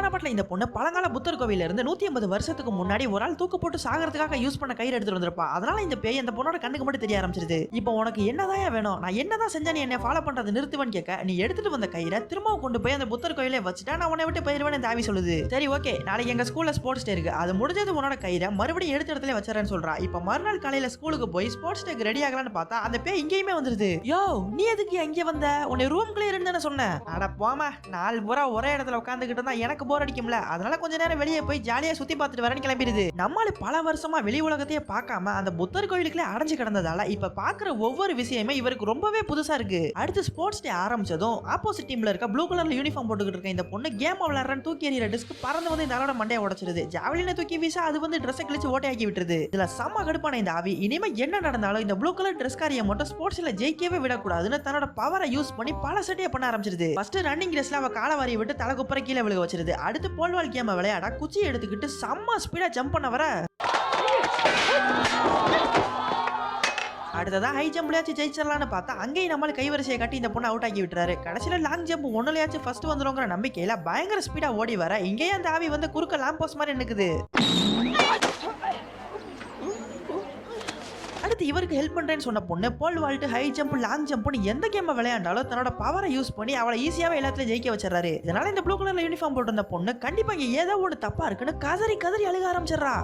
போன பாட்டுல இந்த பொண்ணு பழங்கால புத்தர் கோவில்ல இருந்து 150 வருஷத்துக்கு முன்னாடி ஒரு ஆள் தூக்கு போட்டு சாகிறதுக்காக யூஸ் பண்ண கயிறு எடுத்துட்டு வந்திருப்பா. அதனால இந்த பேய் அந்த பொண்ணோட கண்ணுக்கு மட்டும் தெரிய ஆரம்பிச்சிருது. இப்போ உனக்கு என்னதான் வேணும், நான் என்னதான் செஞ்சா நீ என்ன ஃபாலோ பண்றது நிறுத்துவேன்னு கேட்க, நீ எடுத்துட்டு வந்த கயிறை திரும்ப கொண்டு போய் அந்த புத்தர் கோயிலே வச்சுட்டா நான் உன்னை விட்டு போயிருவேன்னு இந்த ஆவி சொல்லுது. சரி ஓகே, நாளைக்கு எங்க ஸ்கூல்ல ஸ்போர்ட்ஸ் டே இருக்கு, அது முடிஞ்சது உன்னோட கயிறை மறுபடியும் எடுத்த இடத்துல வச்சறேன்னு சொல்றா. இப்போ மறுநாள் காலையில ஸ்கூலுக்கு போய் ஸ்போர்ட்ஸ் டேக்கு ரெடி ஆகலான்னு பார்த்தா அந்த பேய் இங்கேயுமே வந்துருது. யோ நீ எதுக்கு இங்க வந்த, உன்னை ரூம் கிளியர் தானே சொன்னேன். அட போமா, நாள் பூரா ஒரே இடத்துல உட்காந்துக்கிட்டு இருந்தா எனக்கு போர் அடிக்கும்ல, அதனால கொஞ்ச நேரம் வெளியே போய் ஜாலியா சுத்தி பார்த்துட்டு வரேன்னு கிளம்பிடுது. நம்மள பல வருஷமா வெளி உலகத்தையே பார்க்காம அந்த புத்தர் கோயிலுக்குள்ளே அடைஞ்சு கிடந்ததால இப்ப பாக்குற ஒவ்வொரு விஷயமே இவருக்கு ரொம்பவே புதுசா இருக்கு. அடுத்து ஸ்போர்ட்ஸ் டே ஆரம்பிச்சதும் ஆப்போசிட் டீம்ல இருக்க ப்ளூ கலர்ல யூனிஃபார்ம் போட்டுக்கிட்டு இருக்க இந்த பொண்ணு கேம் விளையாடுறன்னு தூக்கி எறிகிற டிஸ்க் பறந்து வந்து இந்த ஆளோட மண்டையை உடைச்சிருது. ஜாவலினை தூக்கி வீசா அது வந்து ட்ரெஸ் கிழிச்சு ஓட்டையாக்கி விட்டுருது. இதுல செம்ம கடுப்பான இந்த ஆவி இனிமே என்ன நடந்தாலும் இந்த ப்ளூ கலர் ட்ரெஸ் காரியை மட்டும் ஸ்போர்ட்ஸ்ல ஜெயிக்கவே விடக்கூடாதுன்னு தன்னோட பவரை யூஸ் பண்ணி பல சட்டையை பண்ண ஆரம்பிச்சிருது. ஃபர்ஸ்ட் ரன்னிங் ரேஸ்ல அவ காலவாரியை விட்டு தலை குப்புற கீழே விழுக வச்சிருது. அடுத்து போல்வால் கேம் விளையாட குச்சி எடுத்துக்கிட்டு செம்ம ஸ்பீடா ஜம்ப் பண்ண வர அடுத்ததான் ஹை ஜம்ப்லயாச்சும் ஜெயிச்சிடலான்னு பார்த்தா அங்கேயும் நம்மள கைவரிசையை கட்டி இந்த பொண்ணு அவுட் ஆக்கி விட்டுறாரு. கடைசியில லாங் ஜம்ப் ஒன்னுலயாச்சும் ஃபர்ஸ்ட் வந்துருங்கிற நம்பிக்கையில பயங்கர ஸ்பீடா ஓடி வர இங்கேயே அந்த ஆவி வந்து குறுக்க லாம்போஸ் மாதிரி நிக்குது. அடுத்து இவருக்கு ஹெல்ப் பண்றேன்னு சொன்ன பொண்ணு pole vault, high jump, long ஜம்ப்னு எந்த கேம் விளையாண்டாலும் தன்னோட பவரை யூஸ் பண்ணி அவளை ஈஸியாவே எல்லாத்தையும் ஜெயிக்க வச்சிடறாரு. இதனால இந்த ப்ளூ கலர்ல யூனிஃபார்ம் போட்டு இருந்த பொண்ணு கண்டிப்பா இங்க ஏதோ ஒன்று தப்பா இருக்குன்னு கதறி கதறி அழுக ஆரம்பிச்சிடறா.